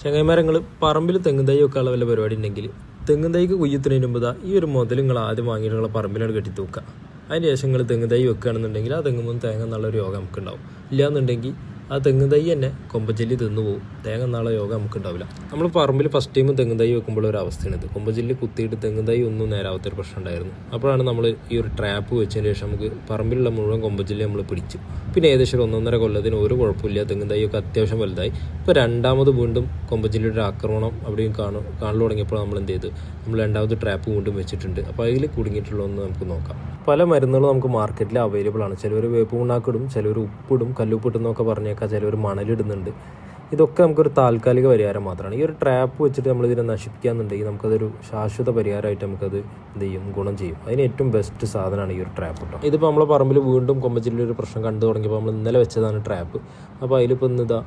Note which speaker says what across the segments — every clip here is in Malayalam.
Speaker 1: ചങ്ങായിമാരങ്ങൾ പറമ്പിൽ തെങ്ങും തൈ വെക്കാനുള്ള വല്ല പരിപാടി ഉണ്ടെങ്കിൽ തെങ്ങും തൈക്ക് കുയ്യത്തിന് മുമ്പ് ഈ ഒരു മുതൽ നിങ്ങൾ ആദ്യം വാങ്ങിയിട്ട് നിങ്ങളെ പറമ്പിലാണ് കെട്ടി തൂക്കുക. അതിന് ശേഷം നിങ്ങൾ തെങ്ങും തൈ വെക്കുകയാണെന്നുണ്ടെങ്കിൽ ആ തെങ്ങുമ്പോൾ തേങ്ങ എന്നുള്ളൊരു യോഗം നമുക്കുണ്ടാവും. ഇല്ലയെന്നുണ്ടെങ്കിൽ ആ തെങ്ങും തൈ തന്നെ കൊമ്പഞ്ചെല്ലി തിന്നു പോകും. തേങ്ങ എന്നുള്ള യോഗം നമുക്കുണ്ടാവില്ല. നമ്മൾ പറമ്പിൽ ഫസ്റ്റ് ടൈം തെങ്ങും തൈ വെക്കുമ്പോൾ ഒരു അവസ്ഥയാണിത്. കൊമ്പഞ്ചെല്ലി കുത്തിയിട്ട് തെങ്ങും തൈ ഒന്നും നേരാവാത്തൊരു പ്രശ്നം ഉണ്ടായിരുന്നു. അപ്പോഴാണ് നമ്മൾ ഈ ഒരു ട്രാപ്പ് വെച്ചതിന് ശേഷം നമുക്ക് പറമ്പിലുള്ള മുഴുവൻ കൊമ്പഞ്ചെല്ലി നമ്മൾ പിടിച്ചു. പിന്നെ ഏകദേശം 1.5 കൊല്ലത്തിന് ഒരു കുഴപ്പമില്ല. തെങ്ങും തൈയൊക്കെ അത്യാവശ്യം വലുതായി. ഇപ്പോൾ രണ്ടാമത് വീണ്ടും കൊമ്പഞ്ചെല്ലിയുടെ ആക്രമണം അവിടെയും കാണു തുടങ്ങിയപ്പോൾ നമ്മൾ എന്ത് ചെയ്തു, നമ്മൾ രണ്ടാമത് ട്രാപ്പ് വീണ്ടും വെച്ചിട്ടുണ്ട്. അപ്പോൾ അതിൽ കുടുങ്ങിയിട്ടുള്ളതൊന്ന് നമുക്ക് നോക്കാം. പല മരുന്നുകളും നമുക്ക് മാർക്കറ്റിൽ അവൈലബിൾ ആണ്. ചിലവർ വേപ്പ് പുണ്ണാക്കിടും, ചിലവർ ഉപ്പിടും, കല്ലുപ്പിട്ടെന്നൊക്കെ പറഞ്ഞേക്കാം, ചിലവർ മണലിടുന്നുണ്ട്. ഇതൊക്കെ നമുക്കൊരു താൽക്കാലിക പരിഹാരം മാത്രമാണ്. ഈ ഒരു ട്രാപ്പ് വെച്ചിട്ട് നമ്മളിതിനെ നശിപ്പിക്കുകയെന്നുണ്ടെങ്കിൽ നമുക്കതൊരു ശാശ്വത പരിഹാരമായിട്ട് നമുക്കത് എന്ത് ചെയ്യും, ഗുണം ചെയ്യും. അതിന് ഏറ്റവും ബെസ്റ്റ് സാധനമാണ് ഈ ഒരു ട്രാപ്പ് കേട്ടോ. ഇതിപ്പോൾ നമ്മളെ പറമ്പിൽ വീണ്ടും കൊമ്പഞ്ചെല്ലിയുടെ ഒരു പ്രശ്നം കണ്ടു തുടങ്ങിയപ്പോൾ നമ്മൾ ഇന്നലെ വെച്ചതാണ് ട്രാപ്പ്. അപ്പോൾ അതിലിപ്പോൾ ഇന്നിതാ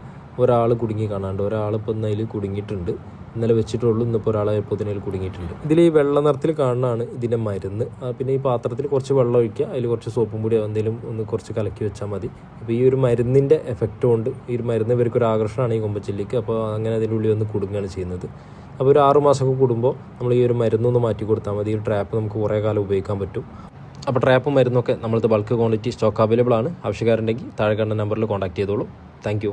Speaker 1: ഒരാൾ കുടുങ്ങി കാണാണ്ട്, ഒരാളിപ്പോൾ ഇന്ന് അതിൽ കുടുങ്ങിയിട്ടുണ്ട്. ഇന്നലെ വെച്ചിട്ടുള്ളൂ, ഇന്നിപ്പോൾ ഒരാളെ പൊതിനയിൽ കുടുങ്ങിയിട്ടുണ്ട്. ഇതിൽ ഈ വെള്ള നിറത്തിൽ കാണുന്നതാണ് ഇതിൻ്റെ മരുന്ന്. പിന്നെ ഈ പാത്രത്തിൽ കുറച്ച് വെള്ളം ഒഴിക്കുക, അതിൽ കുറച്ച് സോപ്പും പൊടി എന്തെങ്കിലും ഒന്ന് കുറച്ച് കലക്കി വെച്ചാൽ മതി. അപ്പോൾ ഈ ഒരു മരുന്നിൻ്റെ എഫക്റ്റ് കൊണ്ട് ഈ ഒരു മരുന്ന് ഇവർക്കൊരു ആകർഷണമാണ് ഈ കൊമ്പഞ്ചെല്ലിക്ക്. അപ്പോൾ അങ്ങനെ അതിൻ്റെ ഉള്ളിൽ ഒന്ന് കുടുങ്ങുകയാണ് ചെയ്യുന്നത്. അപ്പോൾ ഒരു 6 മാസമൊക്കെ കൂടുമ്പോൾ നമ്മൾ ഈ ഒരു മരുന്നൊന്ന് മാറ്റി കൊടുത്താൽ മതി. ഈ ട്രാപ്പ് നമുക്ക് കുറേ കാലം ഉപയോഗിക്കാൻ പറ്റും. അപ്പോൾ ട്രാപ്പും മരുന്നൊക്കെ നമ്മളത് ബൾക്ക് ക്വാണ്ടിറ്റി സ്റ്റോക്ക് അവൈലബിൾ ആണ്. ആവശ്യക്കാരുണ്ടെങ്കിൽ താഴെ കാണുന്ന നമ്പറിൽ കോൺടാക്ട് ചെയ്തോളൂ. താങ്ക്